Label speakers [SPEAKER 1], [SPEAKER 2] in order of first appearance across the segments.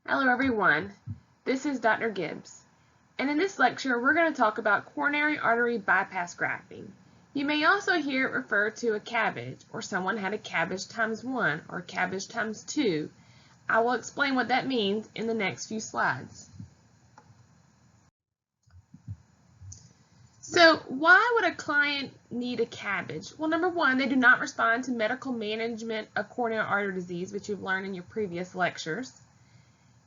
[SPEAKER 1] Hello everyone, this is Dr. Gibbs, and in this lecture we're going to talk about coronary artery bypass grafting. You may also hear it referred to a cabbage, or someone had a cabbage times 1 or cabbage times 2. I will explain what that means in the next few slides. So why would a client need a cabbage? Well, number one, they do not respond to medical management of coronary artery disease, which you've learned in your previous lectures.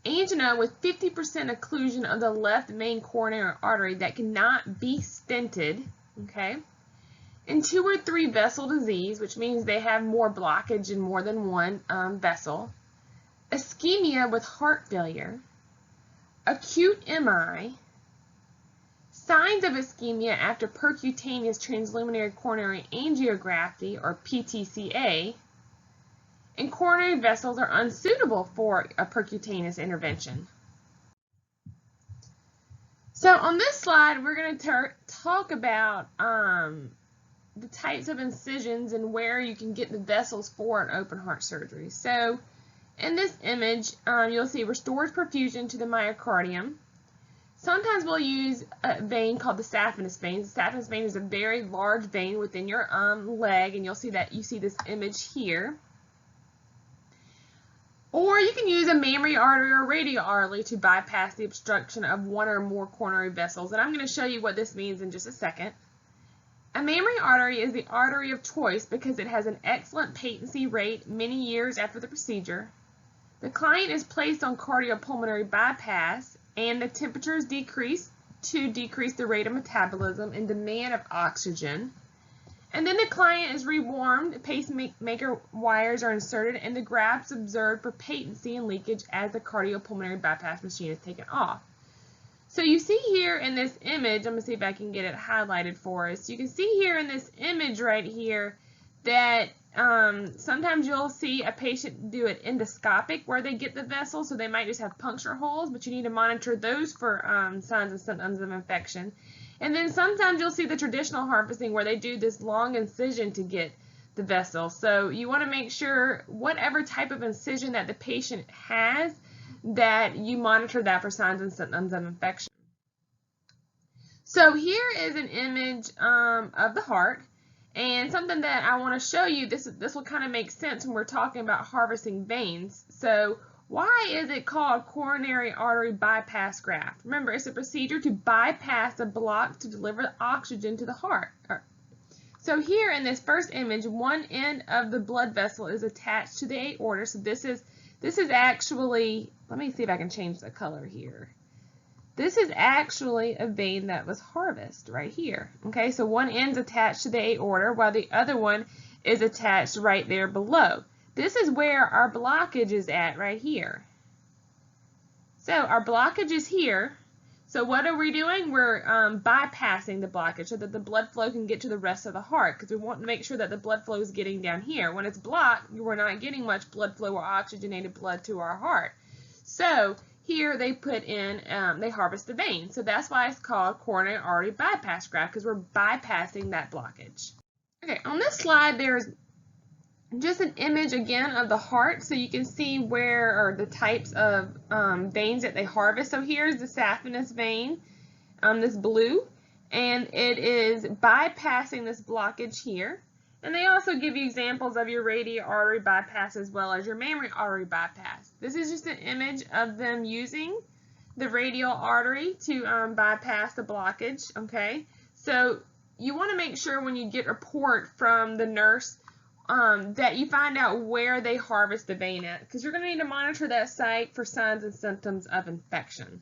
[SPEAKER 1] Angina with 50% occlusion of the left main coronary artery that cannot be stented, okay? And 2 or 3 vessel disease, which means they have more blockage in more than one vessel. Ischemia with heart failure. Acute MI. Signs of ischemia after percutaneous transluminary coronary angiography, or PTCA. And coronary vessels are unsuitable for a percutaneous intervention. So on this slide, we're going to talk about the types of incisions and where you can get the vessels for an open heart surgery. So in this image, you'll see restored perfusion to the myocardium. Sometimes we'll use a vein called the saphenous vein. The saphenous vein is a very large vein within your leg, and you'll see that you see this image here. Or you can use a mammary artery or radial artery to bypass the obstruction of one or more coronary vessels. And I'm going to show you what this means in just a second. A mammary artery is the artery of choice because it has an excellent patency rate many years after the procedure. The client is placed on cardiopulmonary bypass and the temperature is decreased to decrease the rate of metabolism and demand of oxygen. And then the client is rewarmed, pacemaker wires are inserted, and the grafts observed for patency and leakage as the cardiopulmonary bypass machine is taken off. So you see here in this image, I'm going to see if I can get it highlighted for us. You can see here in this image right here that sometimes you'll see a patient do it endoscopic where they get the vessel, so they might just have puncture holes, but you need to monitor those for signs and symptoms of infection. And then sometimes you'll see the traditional harvesting where they do this long incision to get the vessel. So you want to make sure whatever type of incision that the patient has, that you monitor that for signs and symptoms of infection. So here is an image of the heart, and something that I want to show you, this will kind of make sense when we're talking about harvesting veins. So why is it called coronary artery bypass graft? Remember, it's a procedure to bypass a block to deliver oxygen to the heart. So here in this first image, one end of the blood vessel is attached to the aorta. So this is actually, let me see if I can change the color here. This is actually a vein that was harvested right here. Okay, so one end's attached to the aorta while the other one is attached right there below. This is where our blockage is at right here. So our blockage is here. So what are we doing? We're bypassing the blockage so that the blood flow can get to the rest of the heart, because we want to make sure that the blood flow is getting down here. When it's blocked, we're not getting much blood flow or oxygenated blood to our heart. So here they put in, they harvest the vein. So that's why it's called coronary artery bypass graft, because we're bypassing that blockage. Okay, on this slide there's just an image again of the heart, so you can see where are the types of veins that they harvest. So here's the saphenous vein, this blue, and it is bypassing this blockage here. And they also give you examples of your radial artery bypass as well as your mammary artery bypass. This is just an image of them using the radial artery to bypass the blockage. Okay, so you want to make sure when you get a report from the nurse that you find out where they harvest the vein at, because you're going to need to monitor that site for signs and symptoms of infection.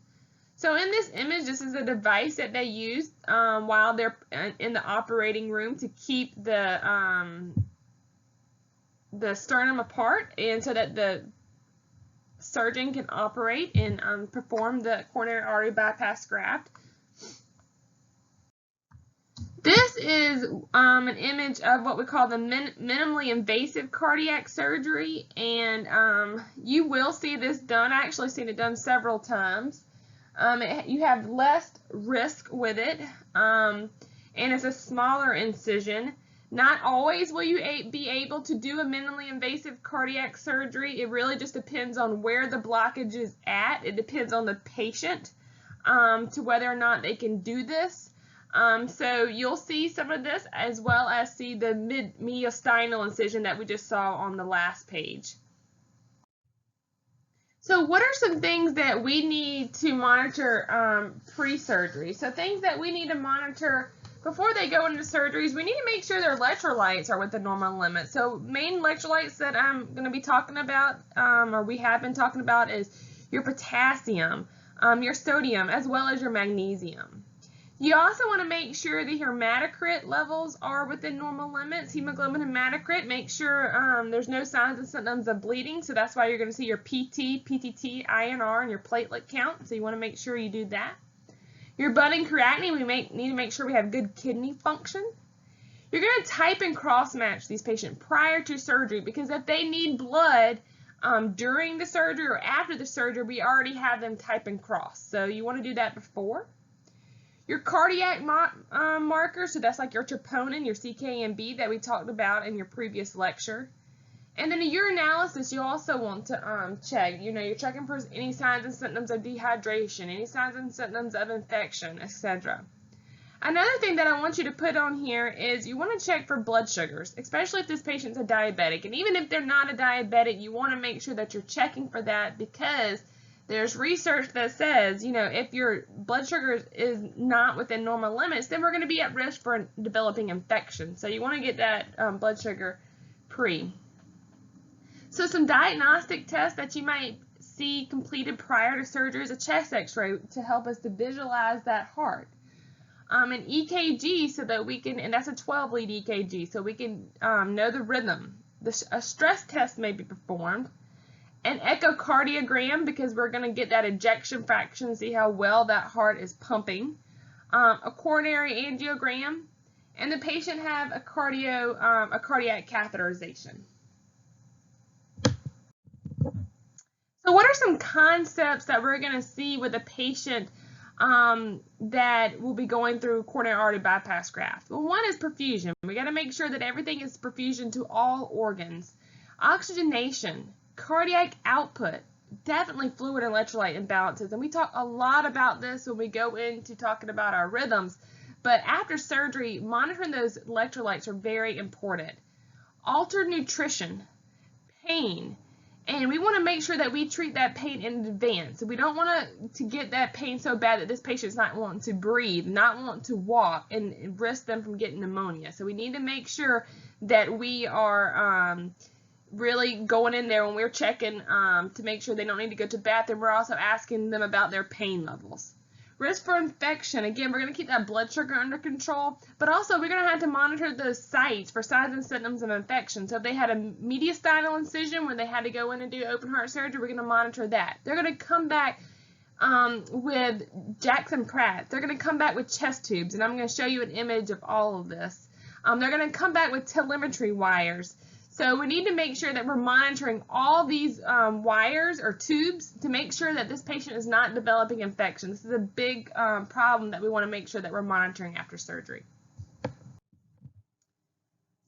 [SPEAKER 1] So in this image, this is a device that they use while they're in the operating room to keep the sternum apart, and so that the surgeon can operate and perform the coronary artery bypass graft. This is an image of what we call the minimally invasive cardiac surgery, and you will see this done. I actually seen it done several times. You have less risk with it, and it's a smaller incision. Not always will you be able to do a minimally invasive cardiac surgery. It really just depends on where the blockage is at. It depends on the patient to whether or not they can do this. So you'll see some of this as well as see the mediastinal incision that we just saw on the last page. So what are some things that we need to monitor pre-surgery? So things that we need to monitor before they go into surgeries, we need to make sure their electrolytes are within normal limits. So main electrolytes that I'm going to be talking about, or we have been talking about, is your potassium, your sodium, as well as your magnesium. You also want to make sure the hematocrit levels are within normal limits. Hemoglobin hematocrit, make sure there's no signs and symptoms of bleeding. So that's why you're going to see your PT, PTT, INR, and your platelet count. So you want to make sure you do that. Your budding creatinine, we need to make sure we have good kidney function. You're going to type and cross-match these patients prior to surgery, because if they need blood during the surgery or after the surgery, we already have them type and cross. So you want to do that before. Your cardiac markers, so that's like your troponin, your CK&B that we talked about in your previous lecture. And then a urinalysis, you also want to check. You know, you're checking for any signs and symptoms of dehydration, any signs and symptoms of infection, etc. Another thing that I want you to put on here is you want to check for blood sugars, especially if this patient's a diabetic. And even if they're not a diabetic, you want to make sure that you're checking for that, because there's research that says, you know, if your blood sugar is not within normal limits, then we're going to be at risk for developing infection. So you want to get that blood sugar pre. So some diagnostic tests that you might see completed prior to surgery is a chest x-ray to help us to visualize that heart. An EKG so that we can, and that's a 12-lead EKG, so we can know the rhythm. A stress test may be performed. An echocardiogram, because we're going to get that ejection fraction, see how well that heart is pumping. A coronary angiogram, and the patient have a cardiac catheterization. So what are some concepts that we're going to see with a patient that will be going through coronary artery bypass graft? Well, one is perfusion. We got to make sure that everything is perfusion to all organs. Oxygenation, cardiac output, definitely fluid and electrolyte imbalances. And we talk a lot about this when we go into talking about our rhythms. But after surgery, monitoring those electrolytes are very important. Altered nutrition, pain. And we want to make sure that we treat that pain in advance. So we don't want to get that pain so bad that this patient's not wanting to breathe, not wanting to walk, and risk them from getting pneumonia. So we need to make sure that we are really going in there when we're checking to make sure they don't need to go to the bathroom. We're also asking them about their pain levels. Risk for infection. Again, we're going to keep that blood sugar under control, but also we're going to have to monitor those sites for signs and symptoms of infection. So if they had a mediastinal incision where they had to go in and do open heart surgery, we're going to monitor that. They're going to come back with Jackson Pratt. They're going to come back with chest tubes, and I'm going to show you an image of all of this. They're going to come back with telemetry wires. So we need to make sure that we're monitoring all these wires or tubes to make sure that this patient is not developing infection. This is a big problem that we want to make sure that we're monitoring after surgery.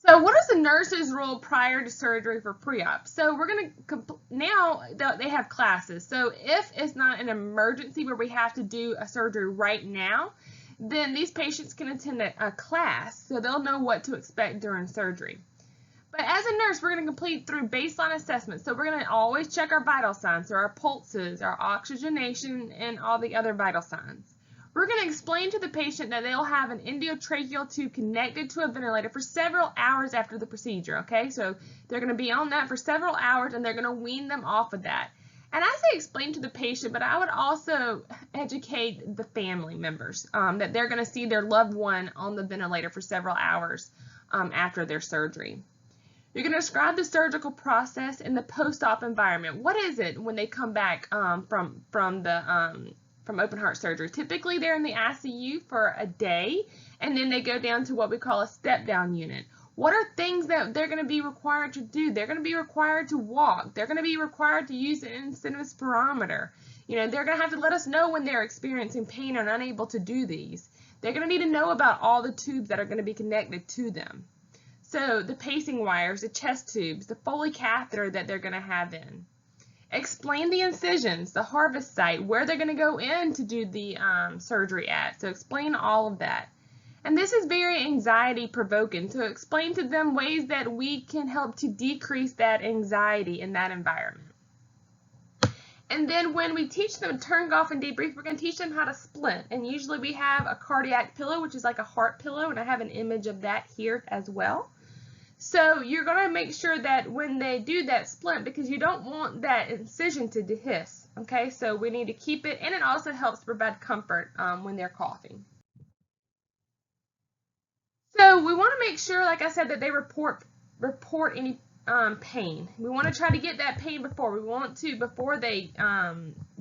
[SPEAKER 1] So what is the nurse's role prior to surgery for pre-op? So we're going to, now they have classes. So if it's not an emergency where we have to do a surgery right now, then these patients can attend a class so they'll know what to expect during surgery. But as a nurse, we're going to complete through baseline assessment. So we're going to always check our vital signs, so our pulses, our oxygenation, and all the other vital signs. We're going to explain to the patient that they'll have an endotracheal tube connected to a ventilator for several hours after the procedure, okay? So they're going to be on that for several hours, and they're going to wean them off of that. And I say explain to the patient, but I would also educate the family members that they're going to see their loved one on the ventilator for several hours after their surgery. You're going to describe the surgical process in the post-op environment. What is it when they come back from open heart surgery? Typically, they're in the ICU for a day, and then they go down to what we call a step-down unit. What are things that they're going to be required to do? They're going to be required to walk. They're going to be required to use an incentive spirometer. You know, they're going to have to let us know when they're experiencing pain and unable to do these. They're going to need to know about all the tubes that are going to be connected to them. So the pacing wires, the chest tubes, the Foley catheter that they're going to have in. Explain the incisions, the harvest site, where they're going to go in to do the surgery at. So explain all of that. And this is very anxiety provoking. So explain to them ways that we can help to decrease that anxiety in that environment. And then when we teach them turn, golf, and debrief, we're going to teach them how to splint. And usually we have a cardiac pillow, which is like a heart pillow, and I have an image of that here as well. So you're going to make sure that when they do that splint, because you don't want that incision to dehisce, okay? So we need to keep it, and it also helps provide comfort when they're coughing. So we want to make sure, like I said, that they report any pain. We want to try to get that pain before they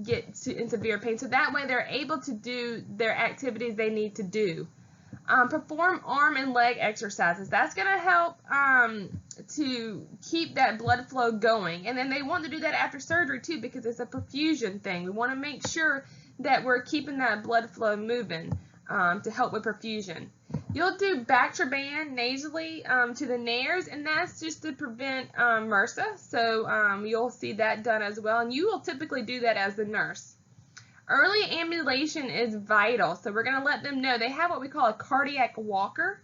[SPEAKER 1] get in severe pain, so that way they're able to do their activities they need to do. Perform arm and leg exercises. That's going to help to keep that blood flow going. And then they want to do that after surgery too, because it's a perfusion thing. We want to make sure that we're keeping that blood flow moving to help with perfusion. You'll do Bactroban nasally to the nares, and that's just to prevent MRSA. So you'll see that done as well, and you will typically do that as the nurse. Early ambulation is vital, so we're going to let them know. They have what we call a cardiac walker,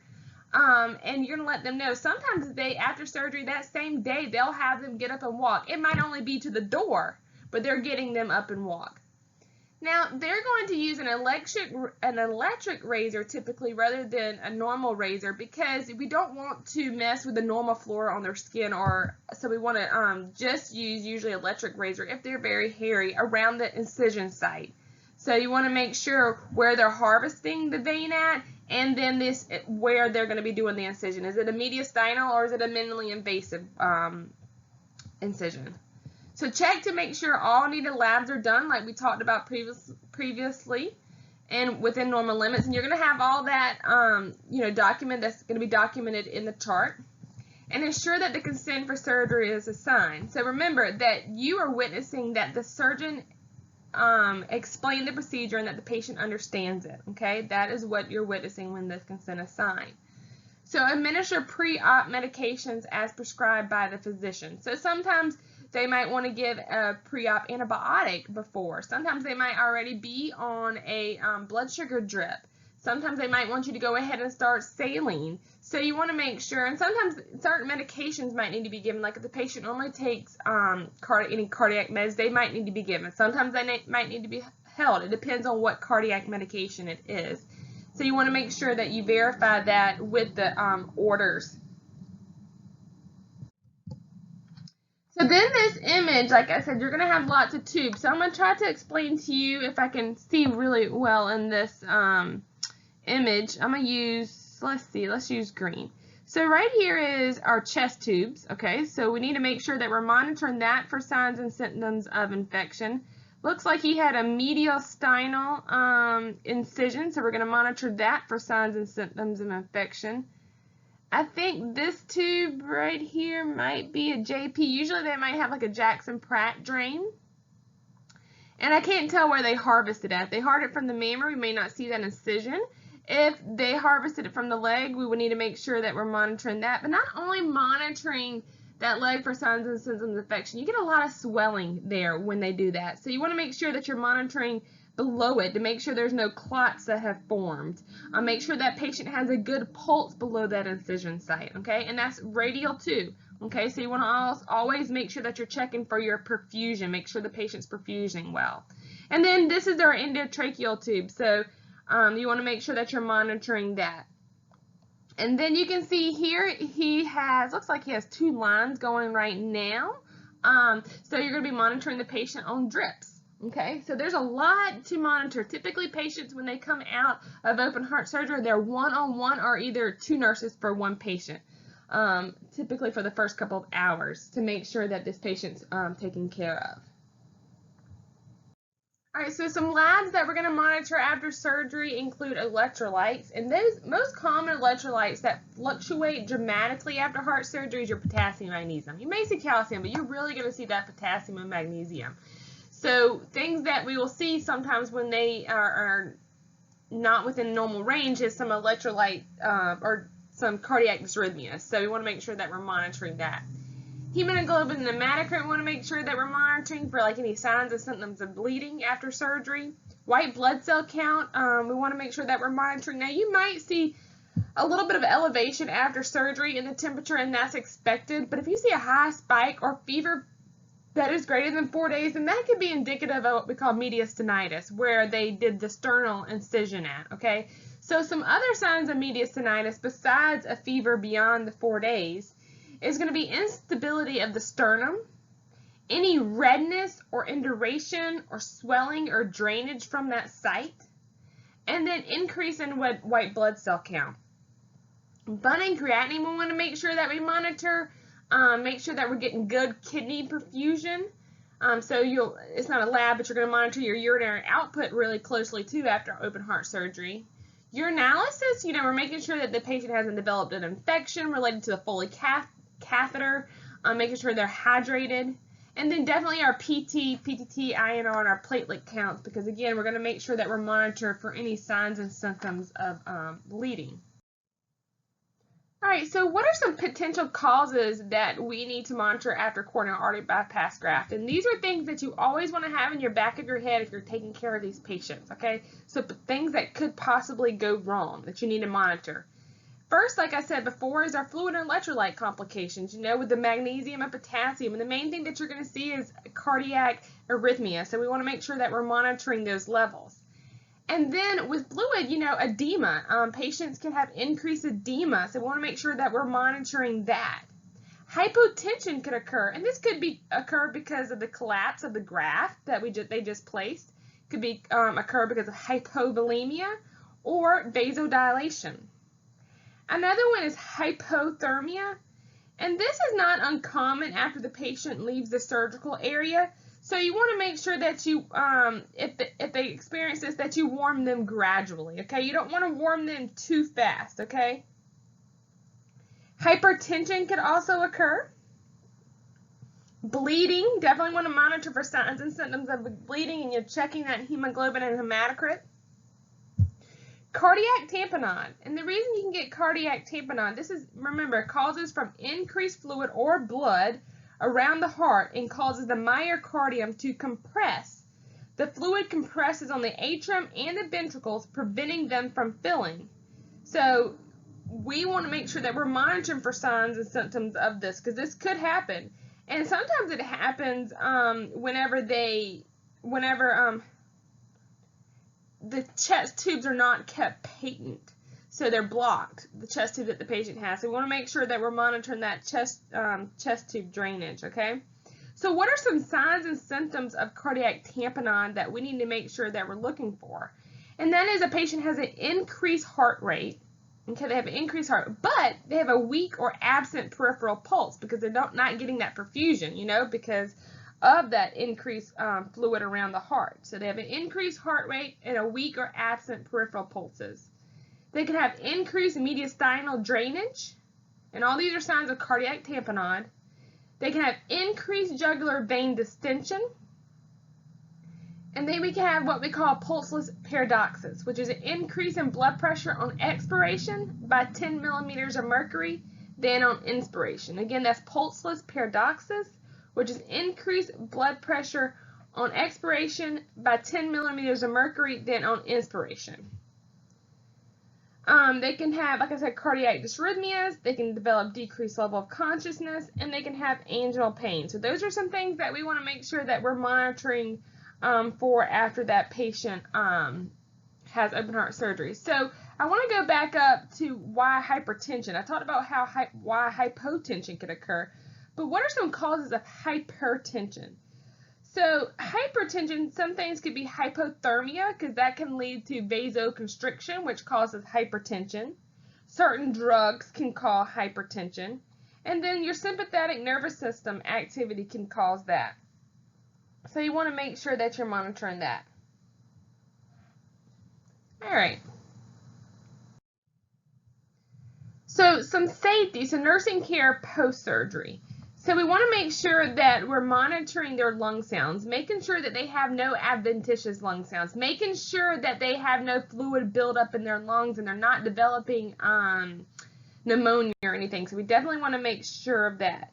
[SPEAKER 1] and you're going to let them know. Sometimes after surgery, that same day, they'll have them get up and walk. It might only be to the door, but they're getting them up and walk. Now, they're going to use an electric razor typically rather than a normal razor, because we don't want to mess with the normal flora on their skin, so we want to just use usually electric razor if they're very hairy around the incision site. So you want to make sure where they're harvesting the vein at, and then where they're going to be doing the incision. Is it a mediastinal or is it a minimally invasive incision? So check to make sure all needed labs are done, like we talked about previously, and within normal limits. And you're going to have all that, that's going to be documented in the chart. And ensure that the consent for surgery is assigned. So remember that you are witnessing that the surgeon explained the procedure and that the patient understands it. Okay, that is what you're witnessing when the consent is signed. So administer pre-op medications as prescribed by the physician. So sometimes they might want to give a pre-op antibiotic before. Sometimes they might already be on a blood sugar drip. Sometimes they might want you to go ahead and start saline. So you want to make sure, and sometimes certain medications might need to be given, like if the patient normally takes any cardiac meds, they might need to be given. Sometimes they might need to be held. It depends on what cardiac medication it is. So you want to make sure that you verify that with the orders. So then this image, like I said, you're going to have lots of tubes. So I'm going to try to explain to you, if I can see really well in this image. I'm going to use, let's use green. So right here is our chest tubes, okay? So we need to make sure that we're monitoring that for signs and symptoms of infection. Looks like he had a mediastinal incision, so we're going to monitor that for signs and symptoms of infection. I think this tube right here might be a JP. Usually they might have like a Jackson Pratt drain. And I can't tell where they harvested at. If they harvested it from the mammary, we may not see that incision. If they harvested it from the leg, we would need to make sure that we're monitoring that. But not only monitoring that leg for signs and symptoms of infection, you get a lot of swelling there when they do that. So you want to make sure that you're monitoring below it to make sure there's no clots that have formed. Make sure that patient has a good pulse below that incision site, okay? And that's radial too, okay? So you want to always make sure that you're checking for your perfusion. Make sure the patient's perfusing well. And then this is our endotracheal tube, so you want to make sure that you're monitoring that. And then you can see here looks like he has 2 lines going right now. So you're going to be monitoring the patient on drips. Okay, so there's a lot to monitor. Typically, patients, when they come out of open heart surgery, they're one-on-one or either 2 nurses for 1 patient, typically for the first couple of hours to make sure that this patient's taken care of. All right, so some labs that we're going to monitor after surgery include electrolytes, and those most common electrolytes that fluctuate dramatically after heart surgery is your potassium and magnesium. You may see calcium, but you're really going to see that potassium and magnesium. So things that we will see sometimes when they are not within normal range is some electrolyte or some cardiac dysrhythmias. So we want to make sure that we're monitoring that. Hemoglobin and hematocrit, we want to make sure that we're monitoring for like any signs and symptoms of bleeding after surgery. White blood cell count, we want to make sure that we're monitoring. Now you might see a little bit of elevation after surgery in the temperature, and that's expected. But if you see a high spike or fever that is greater than 4 days, then that could be indicative of what we call mediastinitis, where they did the sternal incision at, okay? So some other signs of mediastinitis besides a fever beyond the 4 days is going to be instability of the sternum, any redness or induration or swelling or drainage from that site, and then increase in white blood cell count. Bunning creatinine, we want to make sure that we monitor, make sure that we're getting good kidney perfusion. So it's not a lab, but you're going to monitor your urinary output really closely too after open heart surgery. Urinalysis, we're making sure that the patient hasn't developed an infection related to the Foley catheter, making sure they're hydrated. And then definitely our PT, PTT, INR, and our platelet counts, because again, we're going to make sure that we're monitoring for any signs and symptoms of bleeding. All right, so what are some potential causes that we need to monitor after coronary artery bypass graft? And these are things that you always want to have in your back of your head if you're taking care of these patients, okay? So things that could possibly go wrong that you need to monitor. First, like I said before, is our fluid and electrolyte complications, with the magnesium and potassium. And the main thing that you're going to see is cardiac arrhythmia. So we want to make sure that we're monitoring those levels. And then with fluid, edema. Patients can have increased edema, so we want to make sure that we're monitoring that. Hypotension could occur, and this could occur because of the collapse of the graft that they just placed. Could be occur because of hypovolemia or vasodilation. Another one is hypothermia, and this is not uncommon after the patient leaves the surgical area. So you want to make sure that you, if they experience this, that you warm them gradually, okay? You don't want to warm them too fast, okay? Hypertension could also occur. Bleeding, definitely want to monitor for signs and symptoms of bleeding, and you're checking that hemoglobin and hematocrit. Cardiac tamponade, and the reason you can get cardiac tamponade, this is, remember, causes from increased fluid or blood around the heart and causes the myocardium to compress. The fluid compresses on the atrium and the ventricles, preventing them from filling. So we want to make sure that we're monitoring for signs and symptoms of this, because this could happen. And sometimes it happens whenever the chest tubes are not kept patent. So they're blocked, the chest tube that the patient has. So we want to make sure that we're monitoring that chest tube drainage, okay? So what are some signs and symptoms of cardiac tamponade that we need to make sure that we're looking for? And that is a patient has an increased heart rate. Okay, they have an increased heart, but they have a weak or absent peripheral pulse because they're not getting that perfusion, because of that increased fluid around the heart. So they have an increased heart rate and a weak or absent peripheral pulses. They can have increased mediastinal drainage, and all these are signs of cardiac tamponade. They can have increased jugular vein distension, and then we can have what we call pulseless paradoxis, which is an increase in blood pressure on expiration by 10 millimeters of mercury than on inspiration. Again, that's pulseless paradoxis, which is increased blood pressure on expiration by 10 millimeters of mercury than on inspiration. They can have, like I said, cardiac dysrhythmias, they can develop decreased level of consciousness, and they can have anginal pain. So those are some things that we want to make sure that we're monitoring for after that patient has open heart surgery. So I want to go back up to why hypertension. I talked about why hypotension could occur, but what are some causes of hypertension? So hypertension, some things could be hypothermia, because that can lead to vasoconstriction, which causes hypertension. Certain drugs can cause hypertension. And then your sympathetic nervous system activity can cause that. So you want to make sure that you're monitoring that. All right. So some safety, so nursing care post-surgery. So we want to make sure that we're monitoring their lung sounds, making sure that they have no adventitious lung sounds, making sure that they have no fluid buildup in their lungs and they're not developing pneumonia or anything. So we definitely want to make sure of that.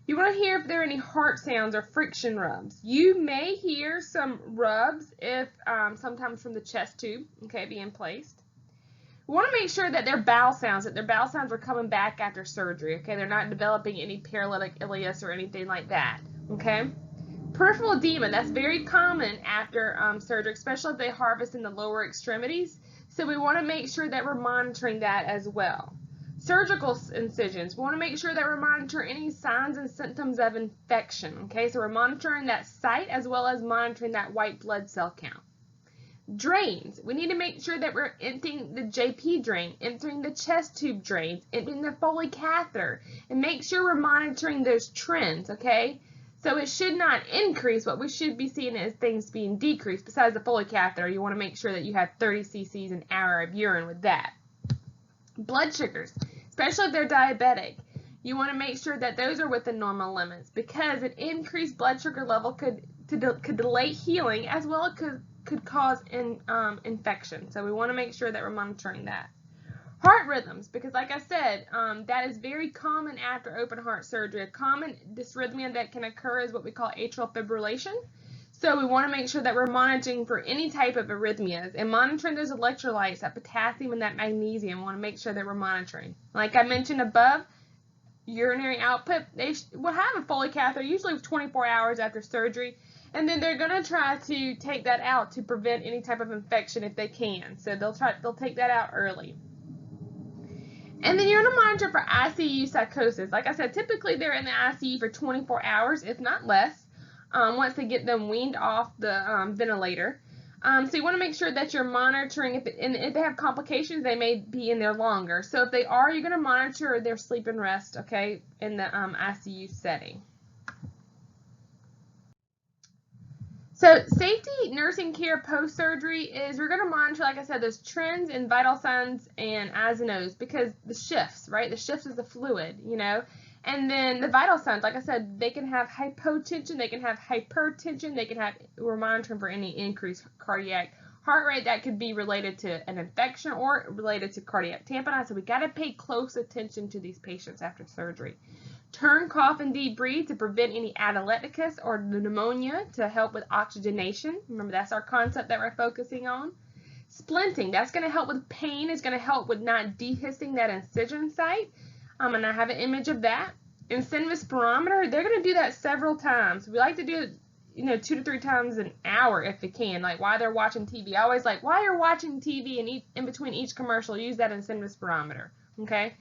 [SPEAKER 1] You want to hear if there are any heart sounds or friction rubs. You may hear some rubs if sometimes from the chest tube, okay, being placed. We want to make sure that their bowel sounds are coming back after surgery, okay? They're not developing any paralytic ileus or anything like that, okay? Peripheral edema, that's very common after surgery, especially if they harvest in the lower extremities. So we want to make sure that we're monitoring that as well. Surgical incisions, we want to make sure that we're monitoring any signs and symptoms of infection, okay? So we're monitoring that site as well as monitoring that white blood cell count. Drains, we need to make sure that we're emptying the JP drain, entering the chest tube drains, emptying the Foley catheter, and make sure we're monitoring those trends, okay? So it should not increase. What we should be seeing is things being decreased. Besides the Foley catheter, you want to make sure that you have 30 cc's an hour of urine with that. Blood sugars, especially if they're diabetic, you want to make sure that those are within normal limits, because an increased blood sugar level could delay healing as well as could cause infection. So we want to make sure that we're monitoring that. Heart rhythms, because like I said, that is very common after open heart surgery. A common dysrhythmia that can occur is what we call atrial fibrillation. So we want to make sure that we're monitoring for any type of arrhythmias and monitoring those electrolytes, that potassium and that magnesium. We want to make sure that we're monitoring. Like I mentioned above, urinary output, they will have a Foley catheter usually 24 hours after surgery. And then they're going to try to take that out to prevent any type of infection if they can. So they'll take that out early. And then you're going to monitor for ICU psychosis. Like I said, typically they're in the ICU for 24 hours, if not less, once they get them weaned off the ventilator. So you want to make sure that you're monitoring. And if they have complications, they may be in there longer. So if they are, you're going to monitor their sleep and rest, okay, in the ICU setting. So safety nursing care post-surgery is we're going to monitor, like I said, those trends in vital signs and eyes and nose, because the shifts, right? The shifts is the fluid, you know. And then the vital signs, like I said, they can have hypotension, they can have hypertension, we're monitoring for any increased cardiac heart rate that could be related to an infection or related to cardiac tamponade. So we got to pay close attention to these patients after surgery. Turn, cough, and deep breathe to prevent any atelectasis or pneumonia to help with oxygenation. Remember, that's our concept that we're focusing on. Splinting, that's going to help with pain. It's going to help with not dehiscing that incision site. And I have an image of that. Incentive spirometer, they're going to do that several times. We like to do it, 2 to 3 times an hour if we can, like while they're watching TV. I always like, while you're watching TV and in between each commercial, use that incentive spirometer, okay?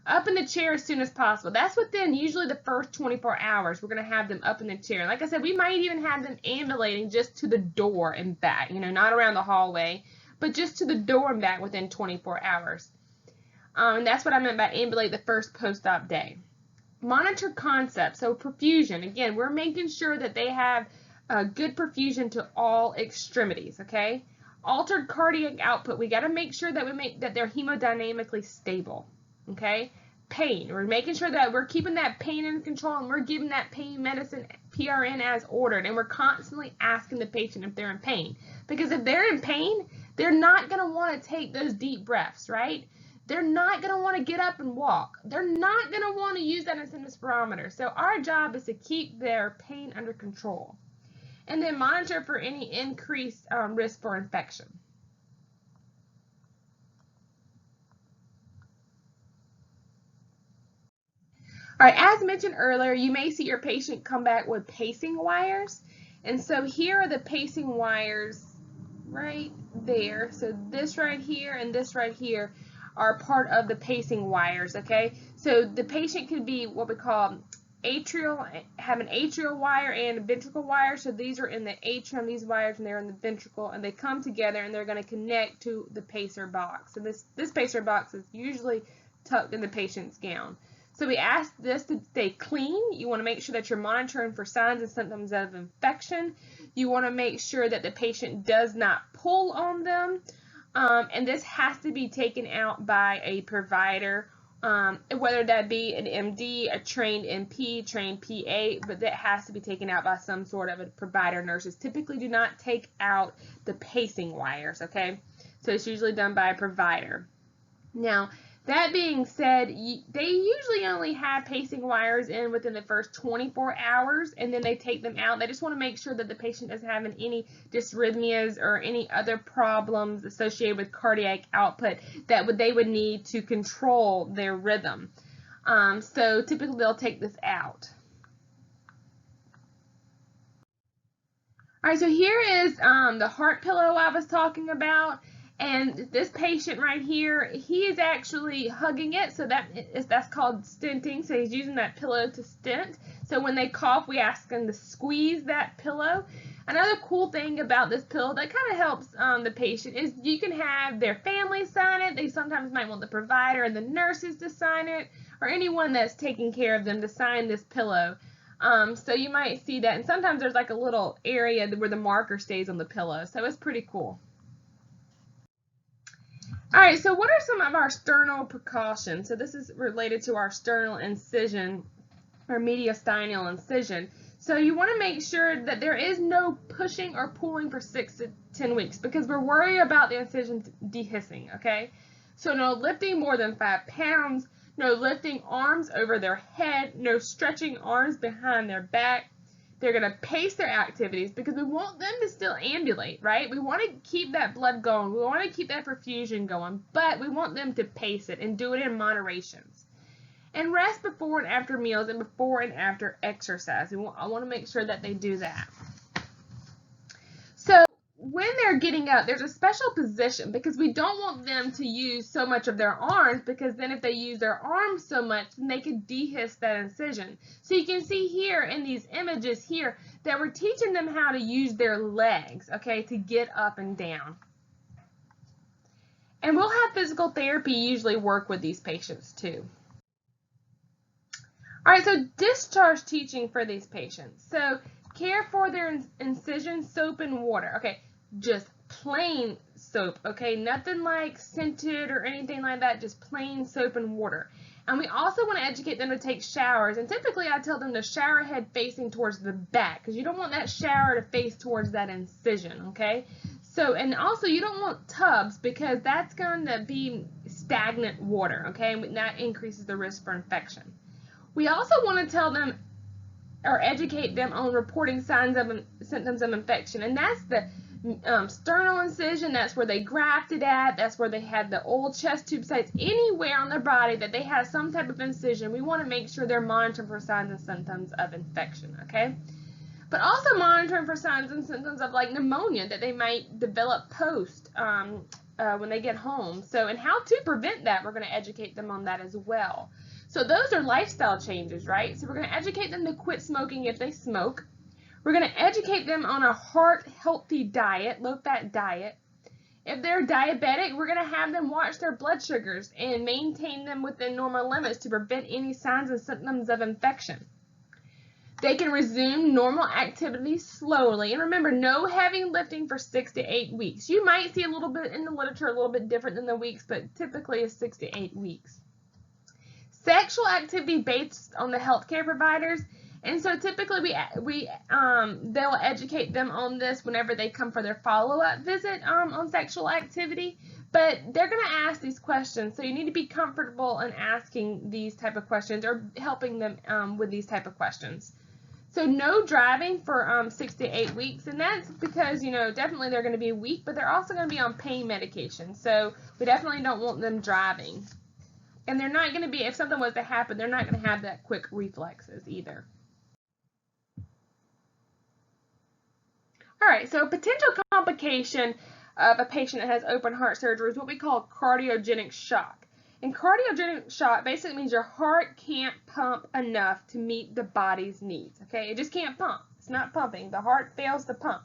[SPEAKER 1] Up in the chair as soon as possible. That's within usually the first 24 hours. We're going to have them up in the chair. And like I said, we might even have them ambulating just to the door and back, not around the hallway, but just to the door and back within 24 hours. And that's what I meant by ambulate the first post-op day. Monitor concept. So perfusion. Again, we're making sure that they have good perfusion to all extremities, okay? Altered cardiac output. We got to make sure that they're hemodynamically stable. Okay, pain. We're making sure that we're keeping that pain in control, and we're giving that pain medicine PRN as ordered, and we're constantly asking the patient if they're in pain. Because if they're in pain, they're not going to want to take those deep breaths, right? They're not going to want to get up and walk. They're not going to want to use that incentive spirometer. So our job is to keep their pain under control. And then monitor for any increased risk for infection. All right, as mentioned earlier, you may see your patient come back with pacing wires. And so here are the pacing wires right there. So this right here and this right here are part of the pacing wires, okay? So the patient could be what we call have an atrial wire and a ventricle wire. So these are in the atrium, these wires, and they're in the ventricle, and they come together and they're going to connect to the pacer box. So this pacer box is usually tucked in the patient's gown. So we ask this to stay clean. You want to make sure that you're monitoring for signs and symptoms of infection. You want to make sure that the patient does not pull on them. And this has to be taken out by a provider, whether that be an MD, a trained NP, trained PA, but that has to be taken out by some sort of a provider. Nurses typically do not take out the pacing wires, okay? So it's usually done by a provider. Now, That being said, they usually only have pacing wires in within the first 24 hours, and then they take them out. They just want to make sure that the patient isn't having any dysrhythmias or any other problems associated with cardiac output that they would need to control their rhythm. So typically they'll take this out. All right, so here is the heart pillow I was talking about. And this patient right here, he is actually hugging it, so that's called stenting. So he's using that pillow to stent. So when they cough, we ask them to squeeze that pillow. Another cool thing about this pillow that kind of helps the patient is you can have their family sign it. They sometimes might want the provider and the nurses to sign it, or anyone that's taking care of them to sign this pillow. So you might see that, and sometimes there's like a little area where the marker stays on the pillow, so it's pretty cool. All right, so what are some of our sternal precautions? So this is related to our sternal incision or mediastinal incision. So you want to make sure that there is no pushing or pulling for 6 to 10 weeks because we're worried about the incision dehiscing, okay? So no lifting more than 5 pounds, no lifting arms over their head, no stretching arms behind their back. They're going to pace their activities because we want them to still ambulate, right? We want to keep that blood going. We want to keep that perfusion going, but we want them to pace it and do it in moderations. And rest before and after meals and before and after exercise. I want to make sure that they do that. So when they're getting up, there's a special position because we don't want them to use so much of their arms because then if they use their arms so much, then they could dehiss that incision. So you can see here in these images here that we're teaching them how to use their legs, okay, to get up and down. And we'll have physical therapy usually work with these patients too. All right, so discharge teaching for these patients. So care for their incision, soap and water. Okay, just plain soap, okay? Nothing like scented or anything like that, just plain soap and water. And we also want to educate them to take showers. And typically I tell them to shower head facing towards the back because you don't want that shower to face towards that incision, okay? So, and also you don't want tubs because that's going to be stagnant water, okay? And that increases the risk for infection. We also want to tell them or educate them on reporting signs of symptoms of infection, and that's the sternal incision. That's where they grafted at. That's where they had the old chest tube sites. Anywhere on their body that they have some type of incision, we want to make sure they're monitoring for signs and symptoms of infection, okay? But also monitoring for signs and symptoms of like pneumonia that they might develop post when they get home. So, and how to prevent that, we're going to educate them on that as well. So those are lifestyle changes, right? So we're going to educate them to quit smoking if they smoke. We're going to educate them on a heart-healthy diet, low-fat diet. If they're diabetic, we're going to have them watch their blood sugars and maintain them within normal limits to prevent any signs and symptoms of infection. They can resume normal activities slowly. And remember, no heavy lifting for 6 to 8 weeks. You might see a little bit in the literature, a little bit different than the weeks, but typically it's 6 to 8 weeks. Sexual activity based on the healthcare providers, and so typically they'll educate them on this whenever they come for their follow-up visit on sexual activity. But they're going to ask these questions, so you need to be comfortable in asking these type of questions or helping them with these type of questions. So no driving for 6 to 8 weeks, and that's because, you know, definitely they're going to be weak, but they're also going to be on pain medication. So we definitely don't want them driving. And they're not going to be, if something was to happen, they're not going to have that quick reflexes either. All right, so potential complication of a patient that has open heart surgery is what we call cardiogenic shock. And cardiogenic shock basically means your heart can't pump enough to meet the body's needs, okay? It just can't pump. It's not pumping. The heart fails to pump.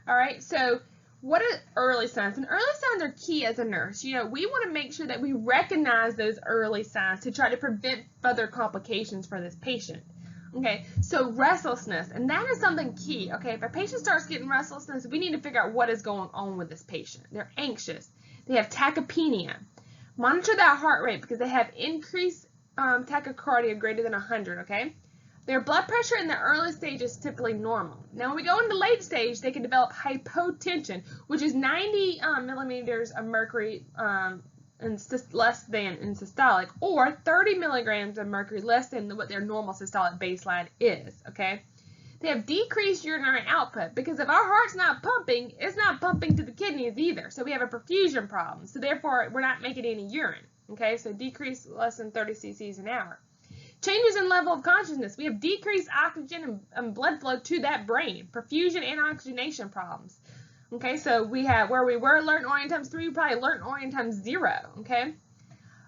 [SPEAKER 1] All right, so what are early signs? And early signs are key as a nurse. You know, we want to make sure that we recognize those early signs to try to prevent further complications for this patient. Okay, so restlessness, and that is something key. Okay, if a patient starts getting restlessness, we need to figure out what is going on with this patient. They're anxious. They have tachypnea. Monitor that heart rate because they have increased tachycardia greater than 100, okay? Their blood pressure in the early stage is typically normal. Now, when we go into late stage, they can develop hypotension, which is 90 millimeters of mercury less than in systolic, or 30 milligrams of mercury less than what their normal systolic baseline is, okay? They have decreased urinary output because if our heart's not pumping, it's not pumping to the kidneys either. So we have a perfusion problem. So therefore, we're not making any urine, okay? So decrease less than 30 cc's an hour. Changes in level of consciousness. We have decreased oxygen and blood flow to that brain. Perfusion and oxygenation problems. Okay, so we have where we were alert and orient times 3, we probably alert and orient times 0, okay?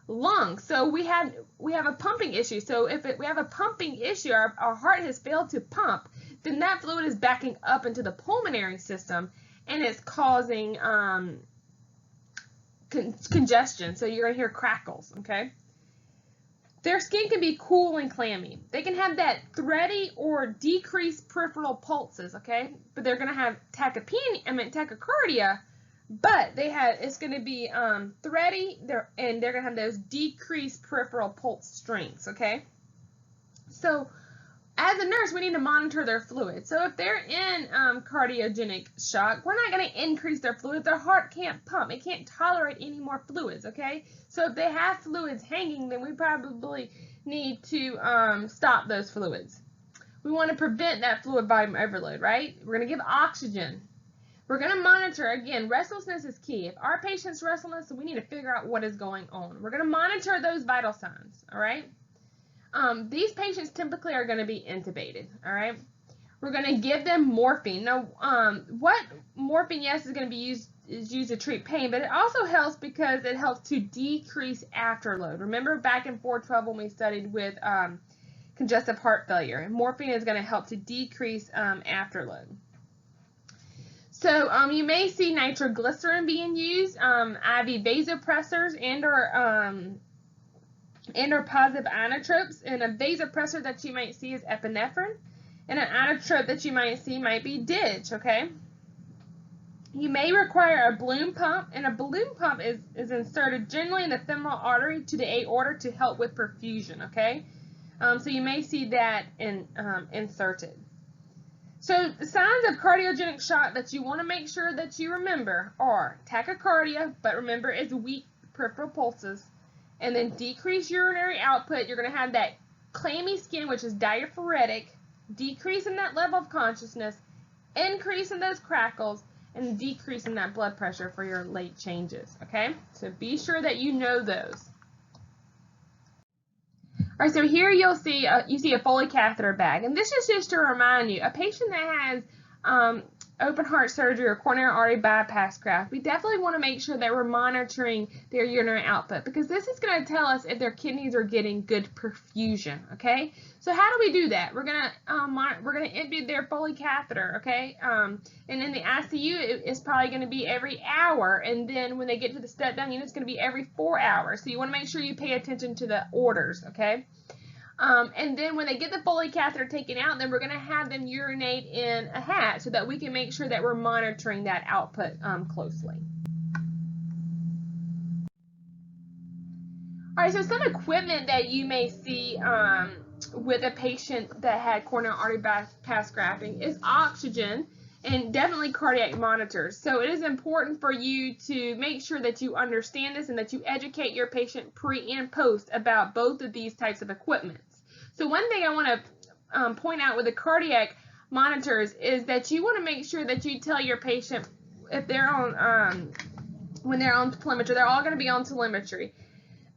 [SPEAKER 1] Lungs. So we have a pumping issue. So if we have a pumping issue, our heart has failed to pump, then that fluid is backing up into the pulmonary system and it's causing congestion. So you're going to hear crackles, okay? Their skin can be cool and clammy. They can have that thready or decreased peripheral pulses, okay? But they're going to have tachycardia, but it's going to be thready, and they're going to have those decreased peripheral pulse strengths, okay? So as a nurse, we need to monitor their fluid. So if they're in cardiogenic shock, we're not going to increase their fluid. Their heart can't pump. It can't tolerate any more fluids, okay? So if they have fluids hanging, then we probably need to stop those fluids. We want to prevent that fluid volume overload, right? We're going to give oxygen. We're going to monitor, again, restlessness is key. If our patient's restless, we need to figure out what is going on. We're going to monitor those vital signs, all right? These patients typically are going to be intubated, all right? We're going to give them morphine. Now, what morphine, yes, is going to be used to treat pain, but it also helps because it helps to decrease afterload. Remember back in 412 when we studied with congestive heart failure, morphine is going to help to decrease afterload. So you may see nitroglycerin being used, IV vasopressors and/or positive inotropes. And a vasopressor that you might see is epinephrine, and an inotrope that you might see might be DIG, okay? You may require a balloon pump, and a balloon pump is inserted generally in the femoral artery to the aorta to help with perfusion, okay? So you may see that inserted. So the signs of cardiogenic shock that you want to make sure that you remember are tachycardia, but remember it's weak peripheral pulses, and then decreased urinary output. You're going to have that clammy skin, which is diaphoretic, decrease in that level of consciousness, increase in those crackles, and decrease in that blood pressure for your late changes, okay? So be sure that you know those. All right, so here you see a Foley catheter bag, and this is just to remind you, a patient that has open heart surgery or coronary artery bypass graft, we definitely want to make sure that we're monitoring their urinary output, because this is going to tell us if their kidneys are getting good perfusion, okay? So how do we do that? We're gonna empty their Foley catheter, okay? And in the ICU, it's probably going to be every hour, and then when they get to the step-down unit, it's going to be every 4 hours. So you want to make sure you pay attention to the orders, okay? And then when they get the Foley catheter taken out, then we're going to have them urinate in a hat so that we can make sure that we're monitoring that output closely. All right, so some equipment that you may see with a patient that had coronary artery bypass grafting is oxygen and definitely cardiac monitors. So it is important for you to make sure that you understand this and that you educate your patient pre and post about both of these types of equipment. So one thing I want to point out with the cardiac monitors is that you want to make sure that you tell your patient if they're on, when they're on telemetry, they're all going to be on telemetry,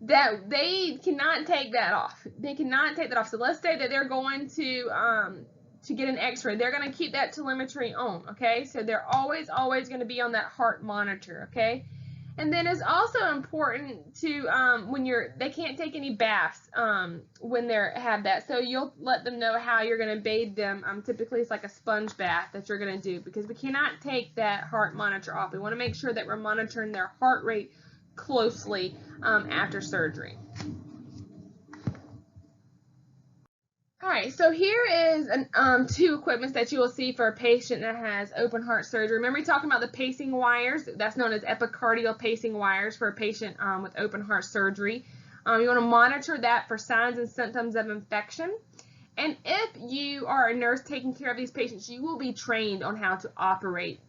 [SPEAKER 1] that they cannot take that off. They cannot take that off. So let's say that they're going to get an x-ray. They're going to keep that telemetry on, okay? So they're always going to be on that heart monitor, okay? And then it's also important to, they can't take any baths when they have that. So you'll let them know how you're going to bathe them. Typically it's like a sponge bath that you're going to do, because we cannot take that heart monitor off. We want to make sure that we're monitoring their heart rate closely after surgery. Alright, so here is two equipments that you will see for a patient that has open heart surgery. Remember we talking about the pacing wires? That's known as epicardial pacing wires for a patient with open heart surgery. You want to monitor that for signs and symptoms of infection. And if you are a nurse taking care of these patients, you will be trained on how to operate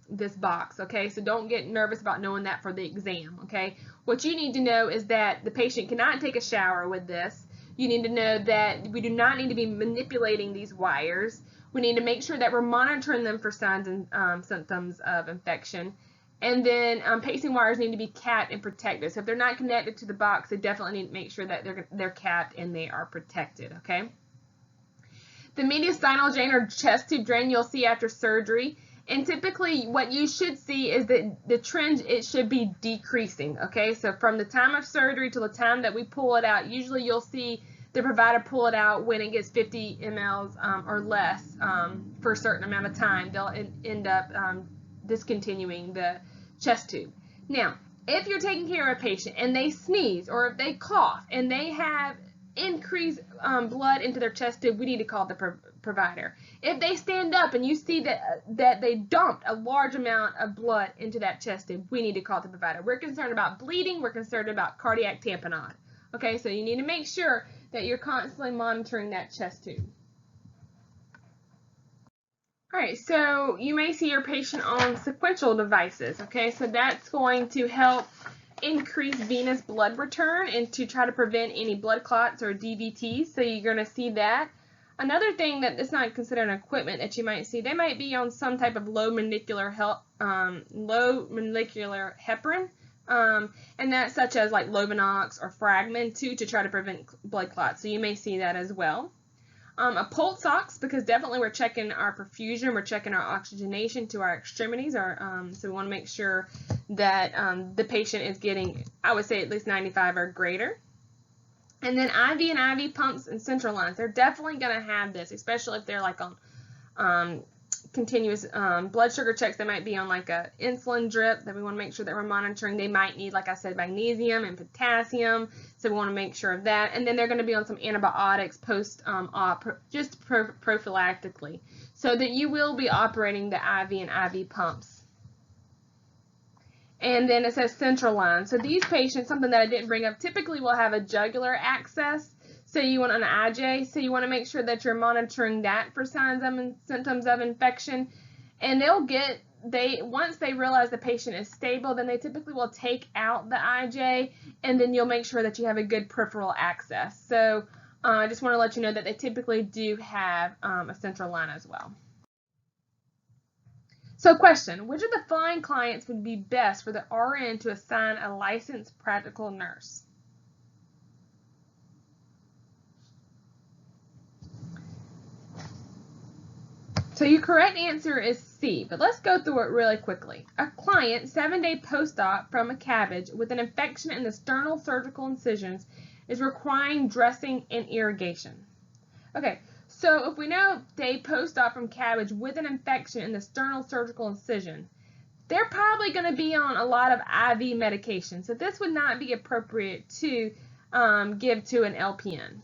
[SPEAKER 1] this box, okay? So don't get nervous about knowing that for the exam, okay? What you need to know is that the patient cannot take a shower with this. You need to know that we do not need to be manipulating these wires. We need to make sure that we're monitoring them for signs and symptoms of infection. And then pacing wires need to be capped and protected. So if they're not connected to the box, they definitely need to make sure that they're capped and they are protected, okay? The mediastinal drain or chest tube drain you'll see after surgery, and typically what you should see is that the trend, it should be decreasing, okay? So from the time of surgery to the time that we pull it out, usually you'll see the provider pull it out when it gets 50 mLs or less for a certain amount of time. They'll end up discontinuing the chest tube. Now, if you're taking care of a patient and they sneeze or if they cough and they have increased blood into their chest tube, we need to call the provider. If they stand up and you see that they dumped a large amount of blood into that chest tube, we need to call the provider. We're concerned about bleeding. We're concerned about cardiac tamponade. Okay, so you need to make sure that you're constantly monitoring that chest tube. All right, so you may see your patient on sequential devices. Okay, so that's going to help increase venous blood return and to try to prevent any blood clots or DVTs. So you're going to see that. Another thing that is not considered an equipment that you might see, they might be on some type of low molecular heparin, and that's such as like Lovenox or Fragmin too, to try to prevent blood clots. So you may see that as well. A pulse ox, because definitely we're checking our perfusion, we're checking our oxygenation to our extremities, so we want to make sure that the patient is getting, I would say, at least 95 or greater. And then IV and IV pumps and central lines, they're definitely going to have this, especially if they're like on continuous blood sugar checks. They might be on like a insulin drip that we want to make sure that we're monitoring. They might need, like I said, magnesium and potassium, so we want to make sure of that. And then they're going to be on some antibiotics post-op, just prophylactically, so that you will be operating the IV and IV pumps. And then it says central line. So these patients, something that I didn't bring up, typically will have a jugular access. So you want an IJ, so you want to make sure that you're monitoring that for signs and symptoms of infection. And once they realize the patient is stable, then they typically will take out the IJ, and then you'll make sure that you have a good peripheral access. So I just want to let you know that they typically do have a central line as well. So question, which of the following clients would be best for the RN to assign a licensed practical nurse? So your correct answer is C, but let's go through it really quickly. A client 7-day post-op from a Cabg with an infection in the sternal surgical incisions is requiring dressing and irrigation. Okay, so if we know day post-op from Cabg with an infection in the sternal surgical incision, they're probably going to be on a lot of IV medication. So this would not be appropriate to give to an LPN.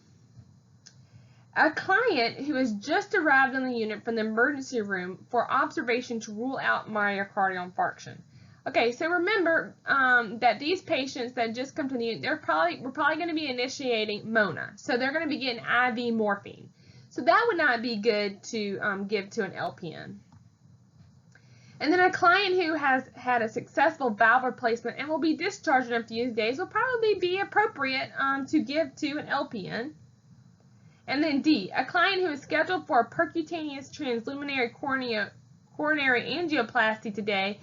[SPEAKER 1] A client who has just arrived on the unit from the emergency room for observation to rule out myocardial infarction. Okay, so remember that these patients that just come to the unit, we're probably going to be initiating MONA. So they're going to be getting IV morphine. So that would not be good to give to an LPN. And then a client who has had a successful valve replacement and will be discharged in a few days will probably be appropriate to give to an LPN. And then D, a client who is scheduled for a percutaneous transluminary coronary angioplasty today,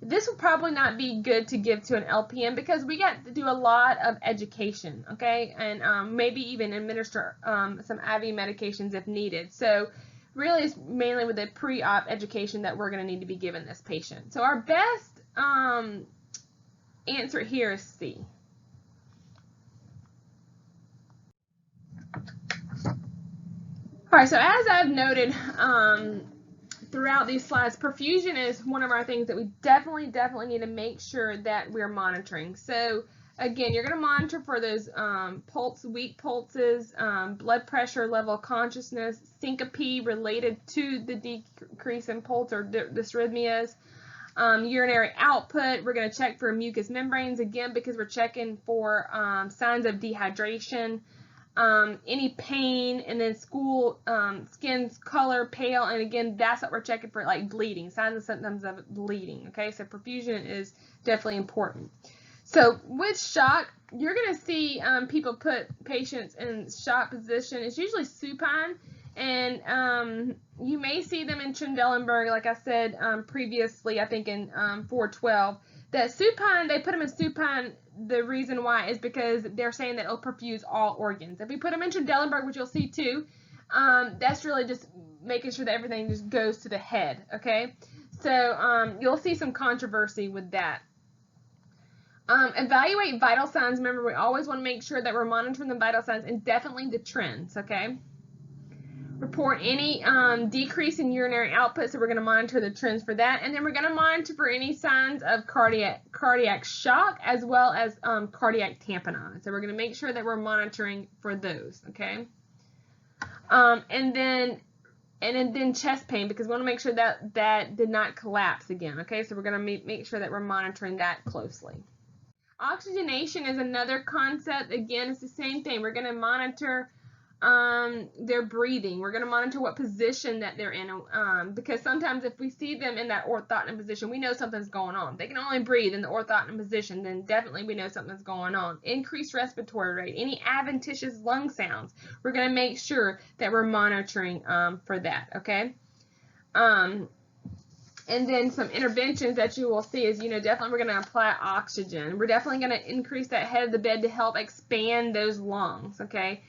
[SPEAKER 1] this will probably not be good to give to an LPN because we got to do a lot of education, okay, and maybe even administer some IV medications if needed. So really it's mainly with the pre-op education that we're going to need to be giving this patient. So our best answer here is C. All right, so as I've noted throughout these slides, perfusion is one of our things that we definitely need to make sure that we're monitoring. So again, you're going to monitor for those weak pulses, blood pressure, level of consciousness, syncope related to the decrease in pulse or dysrhythmias, urinary output. We're going to check for mucous membranes again because we're checking for signs of dehydration. any pain, and then skin's color, pale, and again, that's what we're checking for, like bleeding, signs and symptoms of bleeding. Okay, so perfusion is definitely important. So with shock, you're going to see people put patients in shock position. It's usually supine, and you may see them in Trendelenburg, like I said previously, I think in 412. That supine, they put them in supine, the reason why is because they're saying that it'll perfuse all organs. If we put them in Trendelenburg, which you'll see too, that's really just making sure that everything just goes to the head, okay? So you'll see some controversy with that. Evaluate vital signs. Remember, we always want to make sure that we're monitoring the vital signs and definitely the trends, okay? Report any decrease in urinary output, so we're going to monitor the trends for that. And then we're going to monitor for any signs of cardiac shock as well as cardiac tamponade. So we're going to make sure that we're monitoring for those, okay? And then chest pain, because we want to make sure that that did not collapse again, okay? So we're going to make sure that we're monitoring that closely. Oxygenation is another concept. Again, it's the same thing. We're going to monitor their breathing. We're going to monitor what position that they're in, because sometimes if we see them in that orthogonal position, we know something's going on. If they can only breathe in the orthogonal position, then definitely we know something's going on. Increased respiratory rate, any adventitious lung sounds, we're going to make sure that we're monitoring for that, okay? And then some interventions that you will see is, definitely we're going to apply oxygen. We're definitely going to increase that head of the bed to help expand those lungs, okay?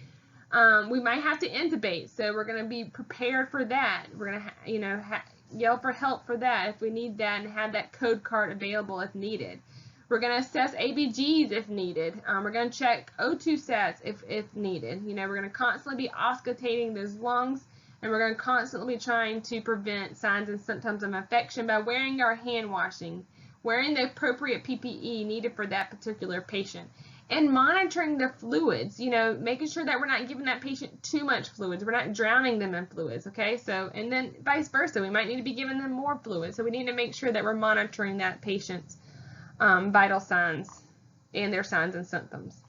[SPEAKER 1] We might have to intubate, so we're going to be prepared for that. We're going to, yell for help for that if we need that, and have that code card available if needed. We're going to assess ABGs if needed. We're going to check O2 sats if needed. We're going to constantly be auscultating those lungs, and we're going to constantly be trying to prevent signs and symptoms of infection by wearing our hand washing, wearing the appropriate PPE needed for that particular patient, and monitoring the fluids, making sure that we're not giving that patient too much fluids. We're not drowning them in fluids, okay? So, and then vice versa, we might need to be giving them more fluids. So we need to make sure that we're monitoring that patient's vital signs and their signs and symptoms.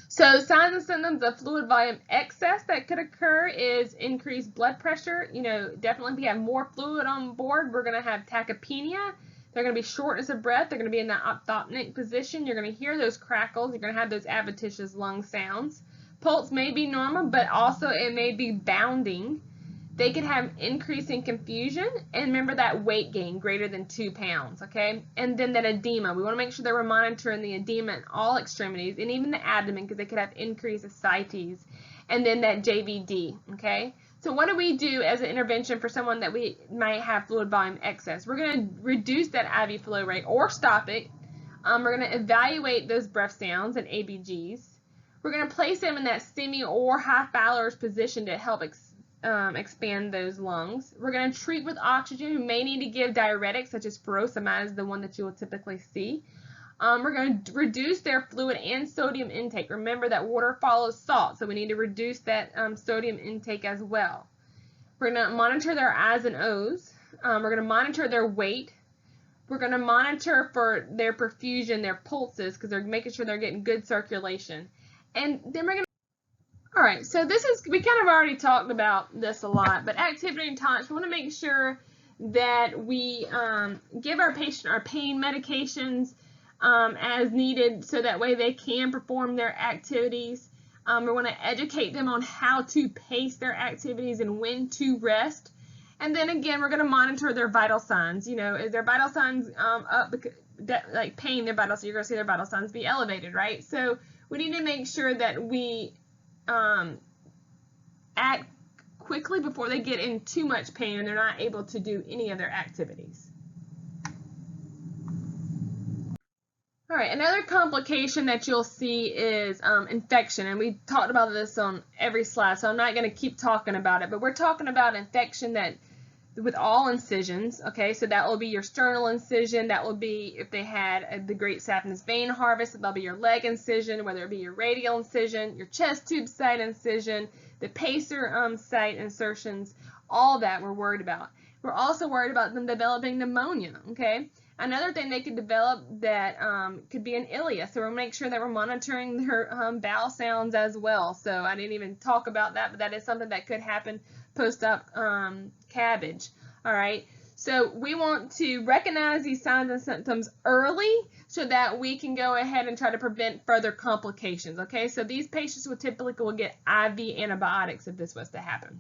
[SPEAKER 1] So signs and symptoms of fluid volume excess that could occur is increased blood pressure. Definitely if we have more fluid on board, we're going to have tachypnea. They're going to be shortness of breath. They're going to be in that ophthalmic position. You're going to hear those crackles. You're going to have those adventitious lung sounds. Pulse may be normal, but also it may be bounding. They could have increasing confusion, and remember that weight gain greater than 2 pounds, okay? And then that edema. We want to make sure that we're monitoring the edema in all extremities and even the abdomen, because they could have increased ascites. And then that JVD, okay? So what do we do as an intervention for someone that we might have fluid volume excess? We're going to reduce that IV flow rate or stop it. We're going to evaluate those breath sounds and ABGs. We're going to place them in that semi or high Fowler's position to help expand those lungs. We're going to treat with oxygen. We may need to give diuretics such as furosemide is the one that you will typically see. We're going to reduce their fluid and sodium intake. Remember that water follows salt, so we need to reduce that sodium intake as well. We're going to monitor their I's and O's. We're going to monitor their weight. We're going to monitor for their perfusion, their pulses, because they're making sure they're getting good circulation. And then we're going to Alright, so we kind of already talked about this a lot, but activity and tolerance, we want to make sure that we give our patient our pain medications as needed, so that way they can perform their activities. We want to educate them on how to pace their activities and when to rest. And then again, we're going to monitor their vital signs. Is their vital signs up, like pain, you're going to see their vital signs be elevated, right? So we need to make sure that we act quickly before they get in too much pain and they're not able to do any of their activities. All right, another complication that you'll see is infection, and we talked about this on every slide, so I'm not going to keep talking about it, but we're talking about infection that with all incisions, okay? So that will be your sternal incision, that will be if they had the great saphenous vein harvest, that'll be your leg incision, whether it be your radial incision, your chest tube site incision, the pacer site insertions, all that we're worried about. We're also worried about them developing pneumonia, okay? Another thing they could develop that could be an ileus, so we'll make sure that we're monitoring their bowel sounds as well. So I didn't even talk about that, but that is something that could happen post-op cabbage. All right, so we want to recognize these signs and symptoms early so that we can go ahead and try to prevent further complications. Okay, so these patients will typically get IV antibiotics if this was to happen.